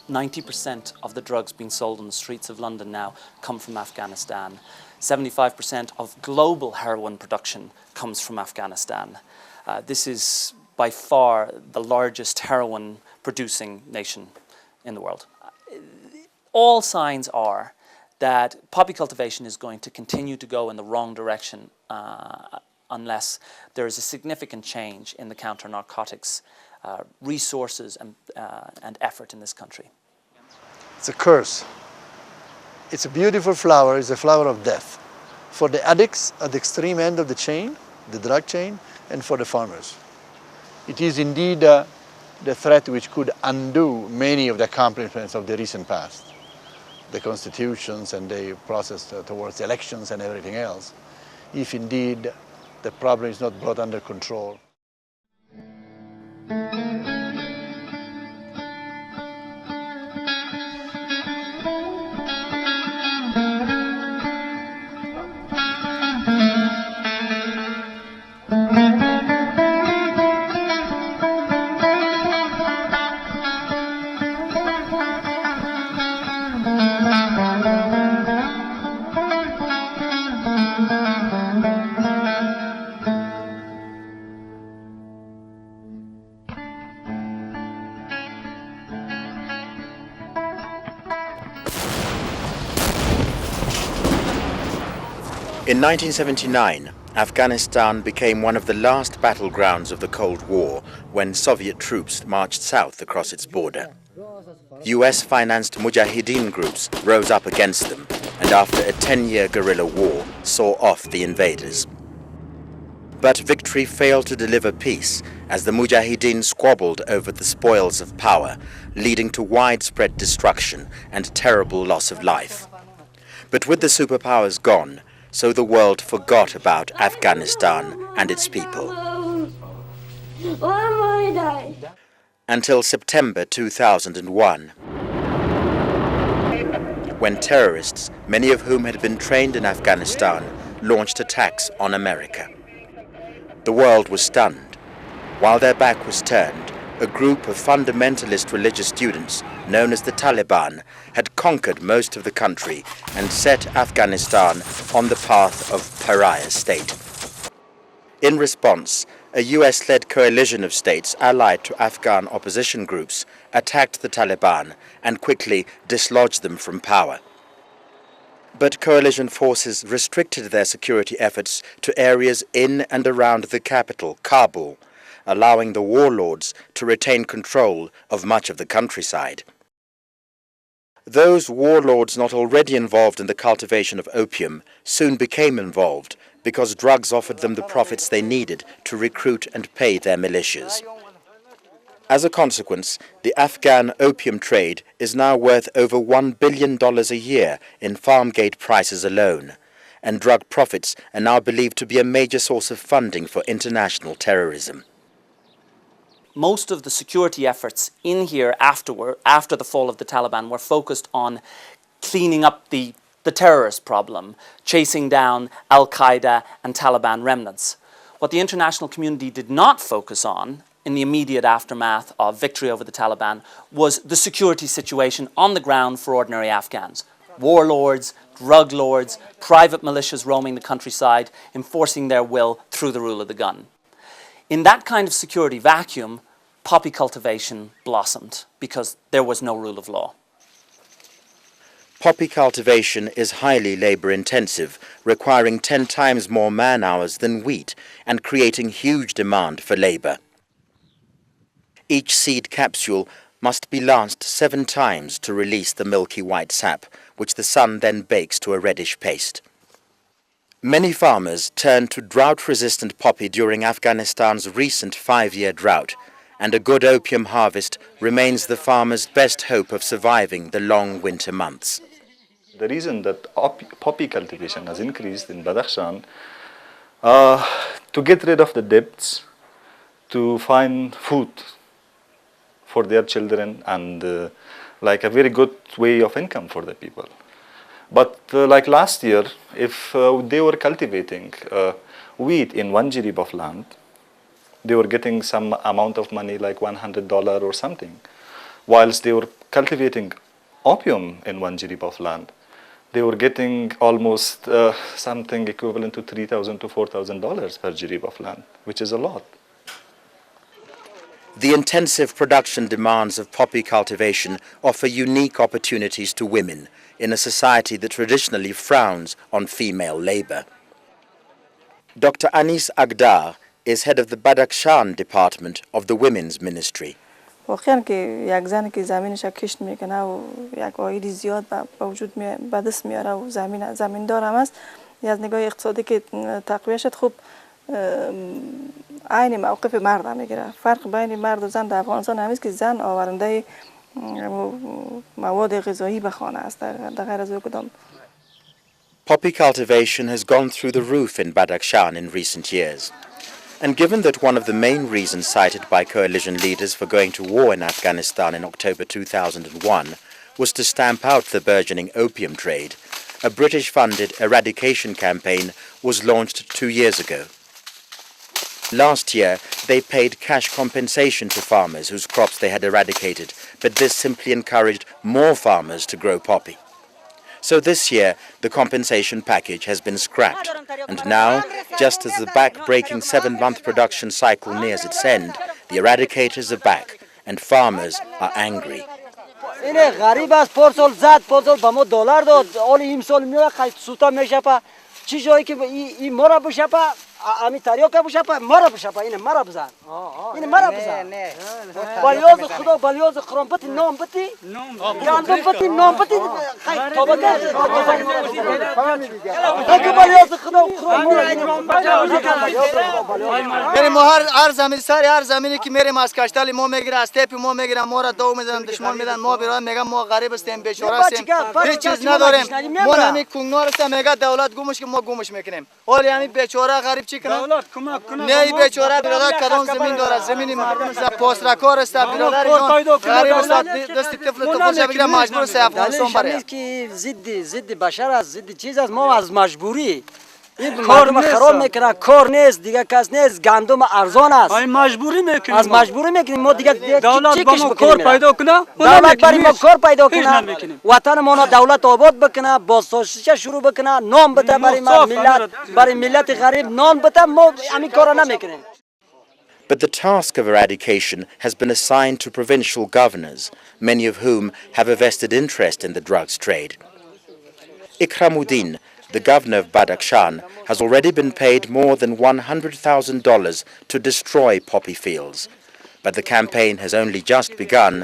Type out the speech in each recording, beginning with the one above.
90% of the drugs being sold on the streets of London now come from Afghanistan. 75% of global heroin production comes from Afghanistan. This is by far the largest heroin producing nation in the world. All signs are that poppy cultivation is going to continue to go in the wrong direction unless there is a significant change in the counter-narcotics resources and effort in this country. It's a curse. It's a beautiful flower. It's a flower of death for the addicts at the extreme end of the chain, the drug chain, and for the farmers. It is indeed the threat which could undo many of the accomplishments of the recent past, the constitutions and the process towards elections and everything else, if indeed the problem is not brought under control. In 1979, Afghanistan became one of the last battlegrounds of the Cold War when Soviet troops marched south across its border. US-financed Mujahideen groups rose up against them and after a 10-year guerrilla war saw off the invaders. But victory failed to deliver peace as the Mujahideen squabbled over the spoils of power, leading to widespread destruction and terrible loss of life. But with the superpowers gone, so the world forgot about Afghanistan and its people. Until September 2001, when terrorists, many of whom had been trained in Afghanistan, launched attacks on America. The world was stunned. While their back was turned, a group of fundamentalist religious students, known as the Taliban, had conquered most of the country and set Afghanistan on the path of pariah state. In response, a US-led coalition of states allied to Afghan opposition groups attacked the Taliban and quickly dislodged them from power. But coalition forces restricted their security efforts to areas in and around the capital, Kabul, allowing the warlords to retain control of much of the countryside. Those warlords not already involved in the cultivation of opium soon became involved because drugs offered them the profits they needed to recruit and pay their militias. As a consequence, the Afghan opium trade is now worth over $1 billion a year in farm gate prices alone, and drug profits are now believed to be a major source of funding for international terrorism. Most of the security efforts in here after the fall of the Taliban were focused on cleaning up the terrorist problem, chasing down Al-Qaeda and Taliban remnants. What the international community did not focus on in the immediate aftermath of victory over the Taliban was the security situation on the ground for ordinary Afghans. Warlords, drug lords, private militias roaming the countryside, enforcing their will through the rule of the gun. In that kind of security vacuum, poppy cultivation blossomed because there was no rule of law. Poppy cultivation is highly labor-intensive, requiring 10 times more man-hours than wheat and creating huge demand for labor. Each seed capsule must be lanced 7 times to release the milky white sap, which the sun then bakes to a reddish paste. Many farmers turned to drought-resistant poppy during Afghanistan's recent 5-year drought, and a good opium harvest remains the farmer's best hope of surviving the long winter months. The reason that poppy cultivation has increased in Badakhshan, to get rid of the debts, to find food for their children, and like a very good way of income for the people. But like last year, if they were cultivating wheat in 1 jirib of land, they were getting some amount of money like $100 or something. Whilst they were cultivating opium in 1 jirib of land, they were getting almost something equivalent to $3,000 to $4,000 per jirib of land, which is a lot. The intensive production demands of poppy cultivation offer unique opportunities to women in a society that traditionally frowns on female labor. Dr. Anis Agdar is head of the Badakhshan department of the Women's Ministry. واقعا که یک زن که زمینش کشت میکنه و یک عایدی زیاد به وجود به دست میاره و زمیندار هم است، از نگاه اقتصادی که تقویه شد، خوب عین موقف مرد هم میگیره. فرق بین مرد و زن در افغانستان همیست که زن آورنده مواد غذایی به خانه است، در غیر از او کدام. Poppy cultivation has gone through the roof in Badakhshan in recent years. And given that one of the main reasons cited by coalition leaders for going to war in Afghanistan in October 2001 was to stamp out the burgeoning opium trade, a British-funded eradication campaign was launched 2 years ago. Last year, they paid cash compensation to farmers whose crops they had eradicated, but this simply encouraged more farmers to grow poppy. So this year, the compensation package has been scrapped, and now, just as the back-breaking 7-month production cycle nears its end, the eradicators are back, and farmers are angry. امی تریاکه بوشه پا مرا بوشه پا اینه مرا بزن اینه مرا بزن بالیاز خدا بالیاز قرآن بتی نام بتی گندم بتی نام بتی خیلی توبه کرد اگه بالیاز خدا میریم ما هر زمین سر هر زمینی که میریم از کشتال ما میگیره از تیپ ما میگیره ما را دو میزنن دشمن میدن ما بیرون میگم ما غریب هستیم بیچاره هستیم هیچ چیز نداریم ما همین کنگنار است میگه دولت گمش که ما گمش میکنیم ولی همین بیچاره غریب چی کنه نه بیچاره برادر کدام زمین داره زمین مردم است پاسرکار است برادر غریب است دست طفل تو بگیره مجبور است افغانستان بره که ضد بشر است ضد چیز است ما از مجبوری این کار خراب میکنه کار نیست دیگه کس نیست گندم ارزان است مجبوری میکنیم از مجبوری میکنیم ما دیگه دولت با ما کار پیدا کنه دولت برای ما کار پیدا کنه وطن ما دولت آباد بکنه بازسازی شروع بکنه نام بده برای ملت برای ملت غریب نام بده ما همین کارا نمیکنیم. But the task of eradication has been assigned to provincial governors, many of whom have a vested interest in the drugs trade. Ikramuddin, the governor of Badakhshan, has already been paid more than $100,000 to destroy poppy fields. But the campaign has only just begun,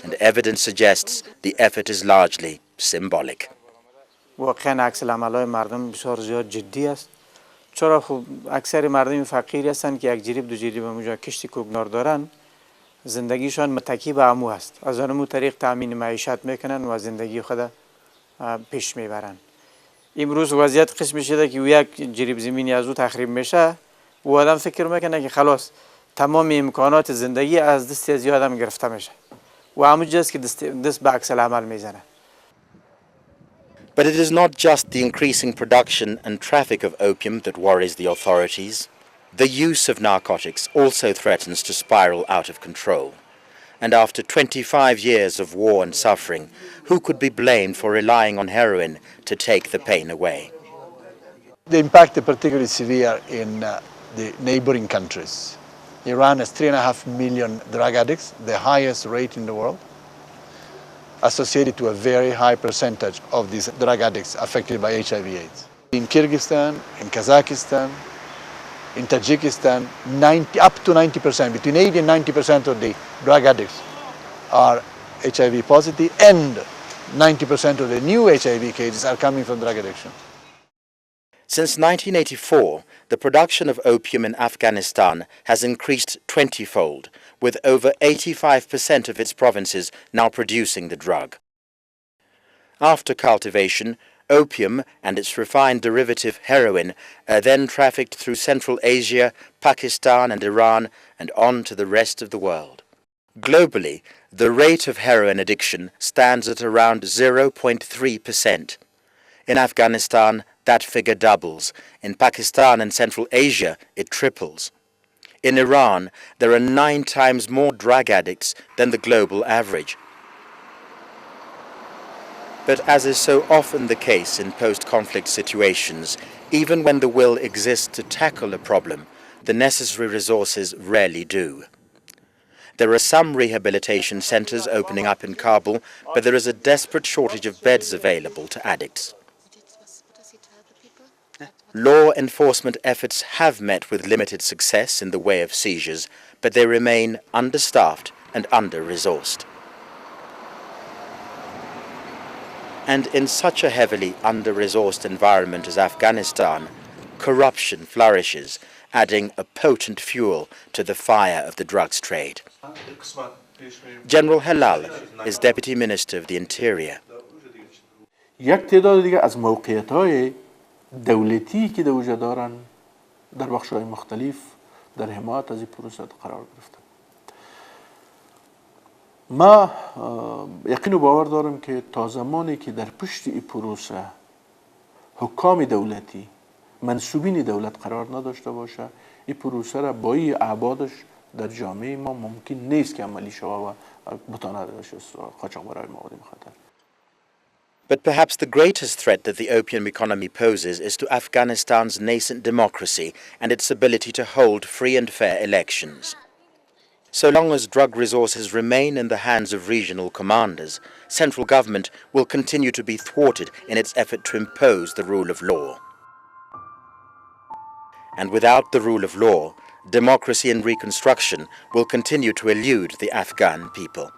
and evidence suggests the effort is largely symbolic. واقعا عکس العمل‌های مردم بسیار زیاد جدی است. چرا خب اکثر مردم فقیر هستند که یک جریب دو جریب اونجا کشتی کوکنار دارن زندگیشان متکی به عمو است از آنمو طریق تامین معیشت میکنن و زندگی خود پیش میبرن. امروز وضعیت قسم شده که یک جریب زمینی از او تخریب میشه و آدم فکر میکنه که خلاص تمام امکانات زندگی از دست از آدم گرفته میشه و همونجاست که دست به عکس العمل میزنه. But it is not just the increasing production and traffic of opium that worries the authorities. The use of narcotics also threatens to spiral out of control. And after 25 years of war and suffering, who could be blamed for relying on heroin to take the pain away? The impact is particularly severe in the neighboring countries. Iran has 3.5 million drug addicts, the highest rate in the world, associated to a very high percentage of these drug addicts affected by HIV/AIDS. In Kyrgyzstan, in Kazakhstan, in Tajikistan, up to 90%, between 80 and 90% of the drug addicts are HIV positive, and 90% of the new HIV cases are coming from drug addiction. Since 1984, the production of opium in Afghanistan has increased 20-fold, with over 85% of its provinces now producing the drug. After cultivation, opium and its refined derivative heroin are then trafficked through Central Asia, Pakistan and Iran and on to the rest of the world. Globally, the rate of heroin addiction stands at around 0.3%. In Afghanistan, that figure doubles. In Pakistan and Central Asia, it triples. In Iran, there are 9 times more drug addicts than the global average. But as is so often the case in post-conflict situations, even when the will exists to tackle a problem, the necessary resources rarely do. There are some rehabilitation centers opening up in Kabul, but there is a desperate shortage of beds available to addicts. Law enforcement efforts have met with limited success in the way of seizures, but they remain understaffed and under-resourced. And in such a heavily under-resourced environment as Afghanistan, corruption flourishes, adding a potent fuel to the fire of the drugs trade. General Halal is Deputy Minister of the Interior. یک تعداد دیگه از موقعیت‌های دولتی که در وجود دارن در بخش‌های مختلف در حمایت از این پروسه قرار گرفتن. ما یقین و باور دارم که تا زمانی که در پشت این پروسه حکام دولتی منسوبین دولت قرار نداشته باشه، این پروسه را با این ابعادش در جامعه ما ممکن نیست که عملی شود و بتواند قاچاقبرای مواد مخدر. But perhaps the greatest threat that the opium economy poses is to Afghanistan's nascent democracy and its ability to hold free and fair elections. So long as drug resources remain in the hands of regional commanders, central government will continue to be thwarted in its effort to impose the rule of law. And without the rule of law, democracy and reconstruction will continue to elude the Afghan people.